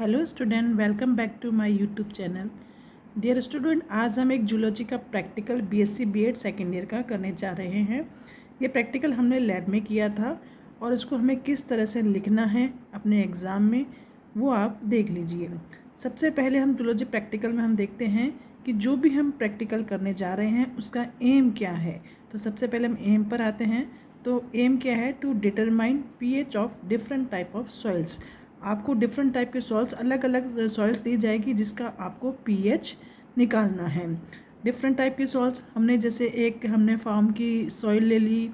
Hello student, welcome back to my YouTube channel. Dear student, आज हम एक zoology का practical BSc BEd second year का करने जा रहे हैं। ये प्रैक्टिकल हमने लैब में किया था और इसको हमें किस तरह से लिखना है अपने एग्ज़ाम में वो आप देख लीजिए। सबसे पहले हम जूलॉजी प्रैक्टिकल में हम देखते हैं कि जो भी हम प्रैक्टिकल करने जा रहे हैं उसका एम क्या है। तो सबसे पहले हम एम पर आते हैं। तो एम क्या है? To determine pH of different type of soils. आपको डिफरेंट टाइप के सॉइल्स, अलग अलग सॉइल्स दी जाएगी जिसका आपको पीएच निकालना है। डिफरेंट टाइप की सॉइल्स हमने जैसे एक हमने फार्म की सॉइल ले ली,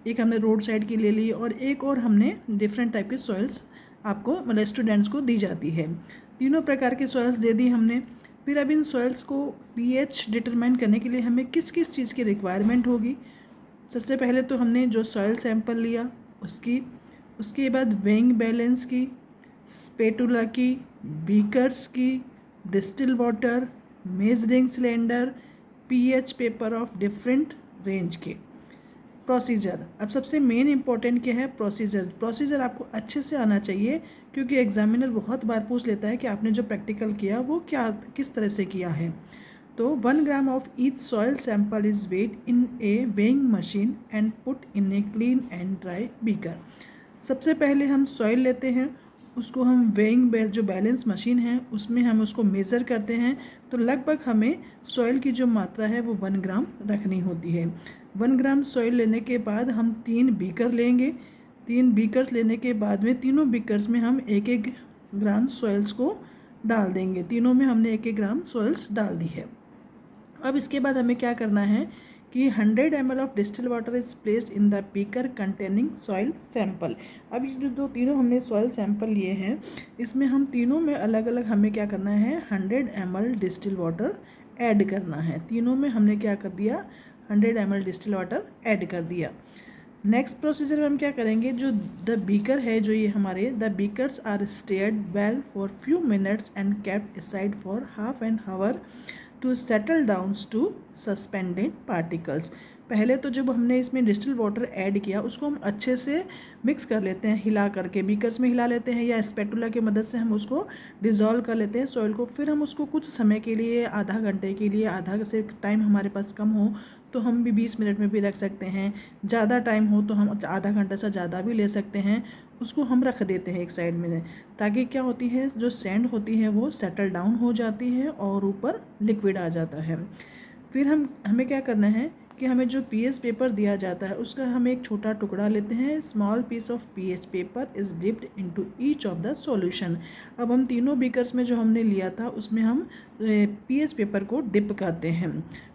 एक हमने रोड साइड की ले ली और एक और हमने डिफरेंट टाइप की सॉइल्स आपको मतलब स्टूडेंट्स को दी जाती है। तीनों प्रकार की सॉइल्स दे दी हमने। फिर अब इन सॉइल्स को पीएच डिटरमाइन करने के लिए हमें किस किस चीज़ की रिक्वायरमेंट होगी। सबसे पहले तो हमने जो सॉइल सैंपल लिया उसकी, उसके बाद वेइंग बैलेंस की, स्पेटुला की, बीकर्स की, distil water, measuring cylinder, pH paper of different range के। प्रोसीजर, अब सबसे मेन इंपॉर्टेंट क्या है? प्रोसीजर आपको अच्छे से आना चाहिए क्योंकि एग्जामिनर बहुत बार पूछ लेता है कि आपने जो प्रैक्टिकल किया वो क्या किस तरह से किया है। तो 1 gram of each soil sample is weight in a weighing machine and put in a clean and dry beaker. सबसे पहले हम सॉइल लेते हैं, उसको हम वेइंग जो बैलेंस मशीन है उसमें हम उसको मेज़र करते हैं। तो लगभग हमें सॉइल की जो मात्रा है वो 1 ग्राम रखनी होती है। 1 ग्राम सॉइल लेने के बाद हम 3 बीकर लेंगे। 3 बीकर्स लेने के बाद में तीनों बीकर्स में हम 1-1 ग्राम सॉइल्स को डाल देंगे। तीनों में हमने 1-1 ग्राम सॉइल्स डाल दी है। अब इसके बाद हमें क्या करना है कि 100 ml of distil water is placed in the beaker containing soil sample. अब ये जो तीनों हमने सॉइल सैंपल लिए हैं इसमें हम तीनों में अलग अलग हमें क्या करना है, 100 ml डिस्टिल वाटर ऐड करना है। तीनों में हमने क्या कर दिया, 100 ml डिस्टिल वाटर ऐड कर दिया। नेक्स्ट प्रोसीजर में हम क्या करेंगे, जो द बीकर है, जो ये हमारे the beakers are stirred well for few minutes and kept aside for half an hour to settle downs to suspended particles. पहले तो जब हमने इसमें डिस्टिल वाटर ऐड किया उसको हम अच्छे से मिक्स कर लेते हैं, हिला करके बीकर्स में हिला लेते हैं या स्पैटुला की मदद से हम उसको डिज़ोल्व कर लेते हैं सॉइल को। फिर हम उसको कुछ समय के लिए, आधा घंटे के लिए, आधा से टाइम हमारे पास कम हो तो हम भी 20 मिनट में भी रख सकते हैं, ज़्यादा टाइम हो तो हम आधा घंटा से ज़्यादा भी ले सकते हैं। उसको हम रख देते हैं एक साइड में ताकि क्या होती है, जो सैंड होती है वो सेटल डाउन हो जाती है और ऊपर लिक्विड आ जाता है। फिर हमें क्या करना है कि हमें जो पीएच पेपर दिया जाता है उसका हम एक छोटा टुकड़ा लेते हैं। Small piece of pH paper is dipped into each of the solution. अब हम तीनों बीकर्स में जो हमने लिया था उसमें हम पीएच पेपर को डिप करते हैं।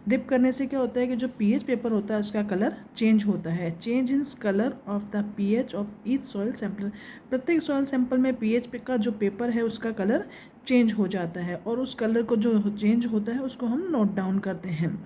डिप करने से क्या होता है कि जो पीएच पेपर होता है उसका कलर चेंज होता है। Change in colour of the pH of each soil sample. प्रत्येक सॉइल सैंपल में पीएच का जो पेपर है उसका कलर चेंज हो जाता है और उस कलर को जो चेंज होता है उसको हम नोट डाउन करते हैं।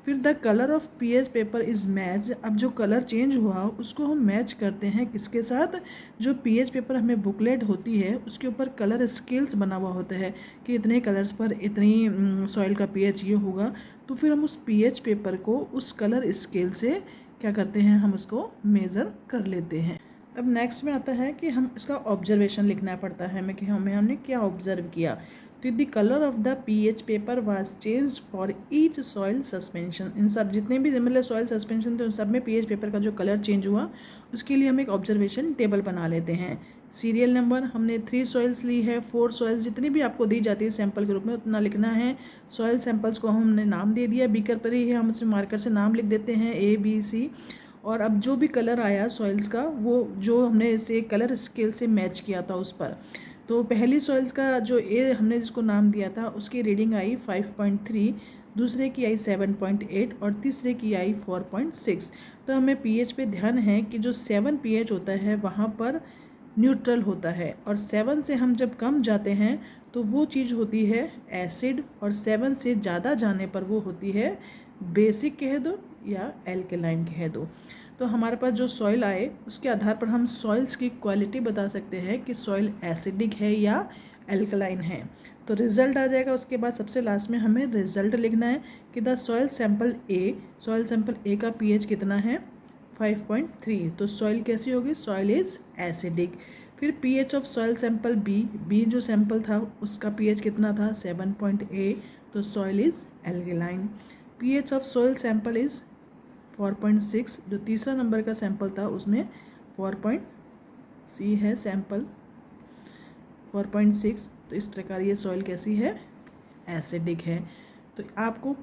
फिर the colour of pH paper is match. अब जो कलर चेंज हुआ उसको हम मैच करते हैं किसके साथ, जो पीएच पेपर हमें बुकलेट होती है उसके ऊपर कलर स्केल्स बना हुआ होता है कि इतने कलर्स पर इतनी सॉइल का पीएच ये होगा। तो फिर हम उस पीएच पेपर को उस कलर स्केल से क्या करते हैं, हम उसको मेज़र कर लेते हैं। अब नेक्स्ट में आता है कि हम इसका ऑब्जर्वेशन लिखना पड़ता है हमें कि हमने क्या ऑब्जर्व किया। तो the colour of the pH paper was changed for each soil suspension. इन सब जितने भी मतलब सॉइल सस्पेंशन थे उन सब में पीएच पेपर का जो कलर चेंज हुआ उसके लिए हम एक ऑब्जर्वेशन टेबल बना लेते हैं। सीरियल नंबर हमने 3 सॉइल्स ली है, 4 सॉइल्स जितनी भी आपको दी जाती है सैंपल के रूप में उतना लिखना है। सॉइल सैंपल्स को हमने नाम दे दिया, बीकर पर ही है, हम उसमें मार्कर से नाम लिख देते हैं A B C। और अब जो भी कलर आया सॉइल्स का वो जो हमने इसे कलर स्केल से मैच किया था उस पर। तो पहली सॉइल्स का जो ए हमने जिसको नाम दिया था उसकी रीडिंग आई 5.3, दूसरे की आई 7.8 और तीसरे की आई 4.6। तो हमें पीएच पे ध्यान है कि जो 7 पीएच होता है वहाँ पर न्यूट्रल होता है और 7 से हम जब कम जाते हैं तो वो चीज़ होती है एसिड और 7 से ज़्यादा जाने पर वो होती है बेसिक कह दो या एल्केलाइन कह दो। तो हमारे पास जो सॉइल आए उसके आधार पर हम सॉइल्स की क्वालिटी बता सकते हैं कि सॉइल एसिडिक है या एल्कलाइन है। तो रिजल्ट आ जाएगा। उसके बाद सबसे लास्ट में हमें रिजल्ट लिखना है कि द सॉइल सैंपल ए का पीएच कितना है 5.3। तो सॉइल कैसी होगी, सॉइल इज़ एसिडिक। फिर pH of soil sample B जो सैंपल था उसका पीएच कितना था 7.8, तो soil is alkaline. PH of soil sample is 4.6, जो तीसरा नंबर का सैंपल था उसमें 4.C है सैंपल 4.6। तो इस प्रकार ये सॉइल कैसी है, एसिडिक है। तो आपको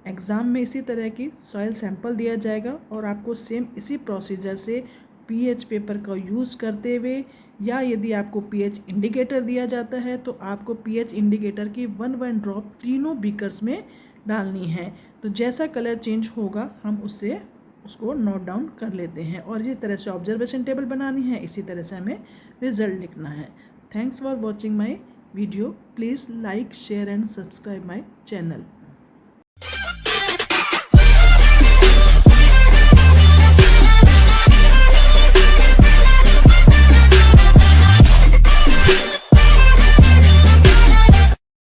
एग्ज़ाम में इसी तरह की सॉइल सैंपल दिया जाएगा और आपको सेम इसी प्रोसीजर से पीएच पेपर का यूज़ करते हुए, या यदि आपको पीएच इंडिकेटर दिया जाता है तो आपको पीएच इंडिकेटर की 1 ड्रॉप तीनों बीकर्स में डालनी है। तो जैसा कलर चेंज होगा हम उसको नोट डाउन कर लेते हैं और इसी तरह से ऑब्जर्वेशन टेबल बनानी है, इसी तरह से हमें रिजल्ट लिखना है। Thanks for watching my video. Please like, share and subscribe my channel.